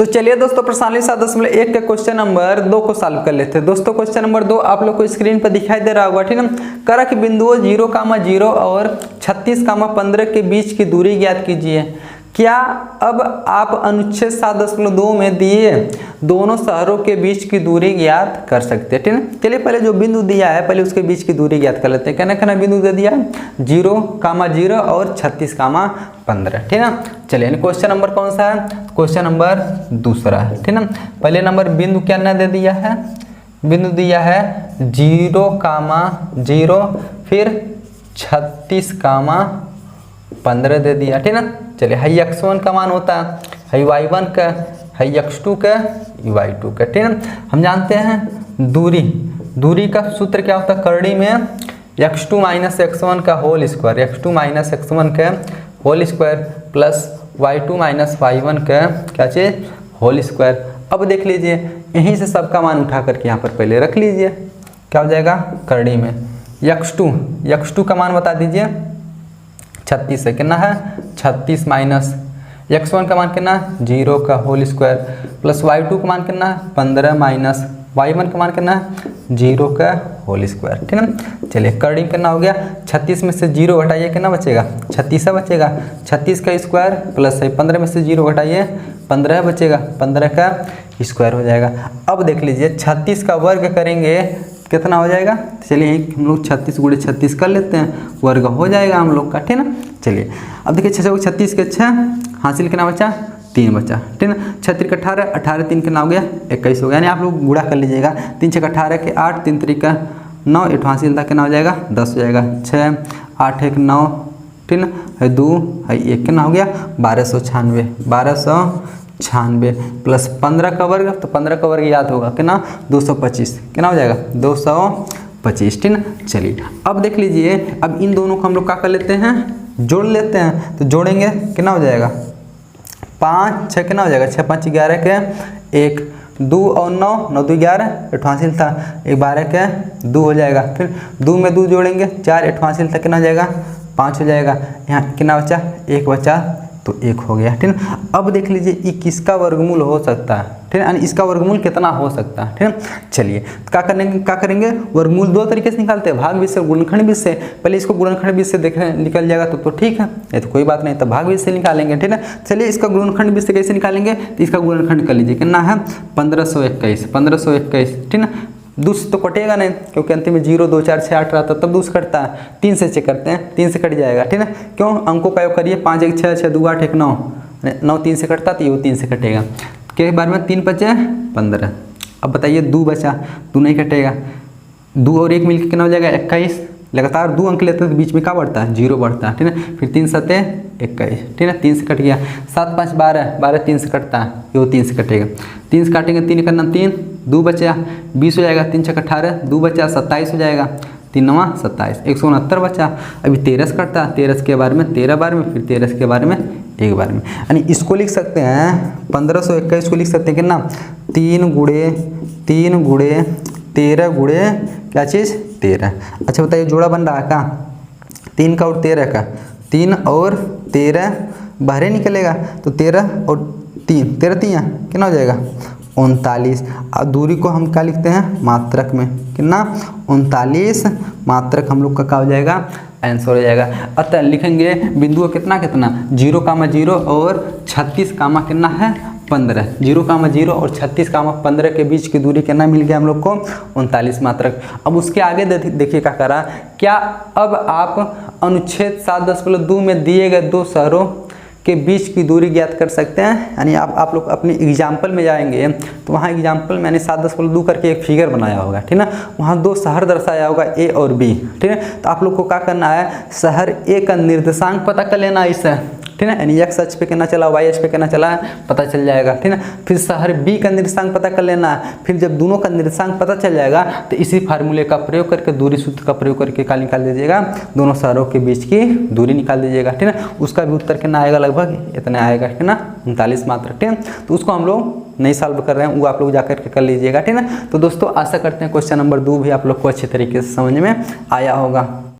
तो चलिए दोस्तों प्रश्नावली 7.1 के क्वेश्चन नंबर 2 को सॉल्व कर लेते हैं। दोस्तों क्वेश्चन नंबर 2 आप लोग को स्क्रीन पर दिखाई दे रहा होगा, ठीक है। कारक बिंदुओं 0,0 और 36,15 के बीच की दूरी ज्ञात कीजिए। क्या अब आप अनुच्छेद 7.2 में दिए दोनों शहरों के बीच की दूरी ज्ञात कर सकते हैं, ठीक है। चलिए पहले जो बिंदु दिया है पहले उसके बीच की दूरी ज्ञात कर लेते हैं। कहना बिंदु दे दिया 0,0 और 36,15, ठीक है। चलिए क्वेश्चन नंबर कौन सा है? क्वेश्चन नंबर दूसरा है, ठीक है। पहले नंबर बिंदु क्या ना दे दिया है? बिंदु दिया है 0,0 फिर 36,15 दे दिया, ठीक है। चलिए हाई x1 का मान होता है हाई y1 का, हाई x2 का, y2 का, ठीक है। हम जानते हैं दूरी का सूत्र क्या होता है करड़ी में x2 माइनस x1 का whole square, x2 minus x1 का whole square plus y2 minus y1 का क्या चीज़ होल स्क्वायर। अब देख लीजिए यहीं से सबका मान उठा करके यहाँ पर पहले रख लीजिए, क्या हो जाएगा करड़ी में x2 का मान बता दीजिए 36 है, कितना है 36 माइनस x1 का मान कितना 0 का होल स्क्वायर प्लस y2 का मान कितना 15 माइनस y1 का मान कितना 0 का होल स्क्वायर, ठीक है। चलिए करड़ी कितना हो गया 36 में से 0 घटाइए कितना बचेगा 36 बचेगा, 36 का स्क्वायर प्लस 15 में से 0 घटाइए 15 बचेगा, 15 का स्क्वायर हो जाएगा। अब देख लीजिए 36 का वर्ग करेंगे कितना हो जाएगा? चलिए हम लोग 36 × 36 कर लेते हैं, वर्ग हो जाएगा हम लोग का, ठीक है ना। चलिए अब देखिए 36 के 6 हासिल कितना बचा 3 बचा, ठीक है। 6 × 18, 18 3 कितना हो गया 21 हो गया, यानी आप लोग गुणा कर लीजिएगा 3 × 18 के 8, 3 3 का 9, 8 हासिल था कितना हो जाएगा 10 हो जाएगा, 6 8 1 9, ठीक है, 2 1 कितना हो गया 1296 प्लस 15 का वर्ग, तो 15 का वर्ग याद होगा कितना 225, कितना हो जाएगा 225, ठीक है। चलिए अब देख लीजिए अब इन दोनों को हम लोग क्या कर लेते हैं जोड़ लेते हैं, तो जोड़ेंगे कितना हो जाएगा 5 6 कितना हो जाएगा 6 5 11 के 1 2 और 9 9 2 11 8 हासिल था 12 के 2 हो जाएगा, फिर 2 में 2 जोड़ेंगे 4 8 हासिल था कितना हो जाएगा 5 हो जाएगा, यहाँ कितना बचा 1 बचा तो 1 हो गया, ठीक है। अब देख लीजिए ये किसका वर्गमूल हो सकता है, ठीक है, यानी इसका वर्गमूल कितना हो सकता है, ठीक है। चलिए क्या करेंगे वर्गमूल दो तरीके से निकालते हैं, भाग बीज से गुणनखंड बीज से। पहले इसको गुणनखंड बीज से देखने निकल जाएगा तो ठीक है, ये तो कोई बात नहीं, तो भाग बीज से निकालेंगे, ठीक है। चलिए इसका गुणनखंड बीज से कैसे निकालेंगे, तो इसका गुणनखंड कर लीजिए कितना है 1521, ठीक है। दूस तो कटेगा नहीं क्योंकि अंतिम में 0 2 4 6 8 रहता तब दूस कटता है, 3 से चेक करते हैं 3 से कट जाएगा, ठीक है। क्यों अंकों का योग करिए 5 1 6 6 2 8 1 9 9 3 से कटता तो ये 3 से कटेगा, के बारे में 3 बचे 15। अब बताइए 2 बचा 2 नहीं कटेगा, 2 और 1 मिलकर कितना हो जाएगा 21, लगातार 2 अंक लेते हैं तो बीच में क्या बढ़ता है 0 बढ़ता है, ठीक है। फिर 3 7 21, ठीक है, 3 से कट गया, 7 5 12 12 3 से कटता है, ये 3 से कटेगा, 3 से काटेंगे 3 करना 3 2 बचा 20 हो जाएगा, 3 6 18 2 बचा 27 हो जाएगा, 3 9 27 169 बचा। अभी 13 से कटता है, 13 के बारे में 13 बार में, फिर 13 के बारे में 1 बार में, यानी इसको लिख सकते हैं 1521 को लिख सकते हैं कितना 3 × 13 × क्या चीज़ 13। अच्छा बताइए जोड़ा बन रहा है क्या 3 का और 13 का, 3 और 13 बाहर निकलेगा तो 13 और 3 13 3 कितना हो जाएगा 39। और दूरी को हम क्या लिखते हैं मात्रक में, कितना 39 मात्रक हम लोग का क्या हो जाएगा आंसर हो जाएगा। अतः लिखेंगे बिंदु कितना 0,0 और 36, कितना है 15, 0,0 और 36,15 के बीच की दूरी कितना मिल गया हम लोग को 39 मात्रक। अब उसके आगे देखिए क्या करा, क्या अब आप अनुच्छेद 7.2 में दिए गए दो शहरों के बीच की दूरी ज्ञात कर सकते हैं। यानी आप लोग अपने एग्जाम्पल में जाएंगे तो वहाँ एग्जाम्पल में 7.2 करके एक फिगर बनाया होगा, ठीक है ना, वहाँ 2 शहर दर्शाया होगा ए और बी, ठीक है। तो आप लोग को क्या करना है शहर ए का निर्देशांक पता कर लेना इससे, ठीक है, यानी एक्स अक्ष पे कितना चला वाई अक्ष पे कितना चला पता चल जाएगा, ठीक है। फिर शहर बी का निर्देशांक पता कर लेना है, फिर जब दोनों का निर्देशांक पता चल जाएगा तो इसी फार्मूले का प्रयोग करके दूरी सूत्र का प्रयोग करके क्या निकाल दीजिएगा दोनों शहरों के बीच की दूरी निकाल दीजिएगा, ठीक है। उसका भी उत्तर कितना आएगा लगभग इतना आएगा, ठीक है ना 39 मात्रक, ठीक है। तो उसको हम लोग नहीं सॉल्व कर रहे हैं, वो आप लोग जाकर के कर लीजिएगा, ठीक है ना। तो दोस्तों आशा करते हैं क्वेश्चन नंबर 2 भी आप लोग को अच्छे तरीके से समझ में आया होगा।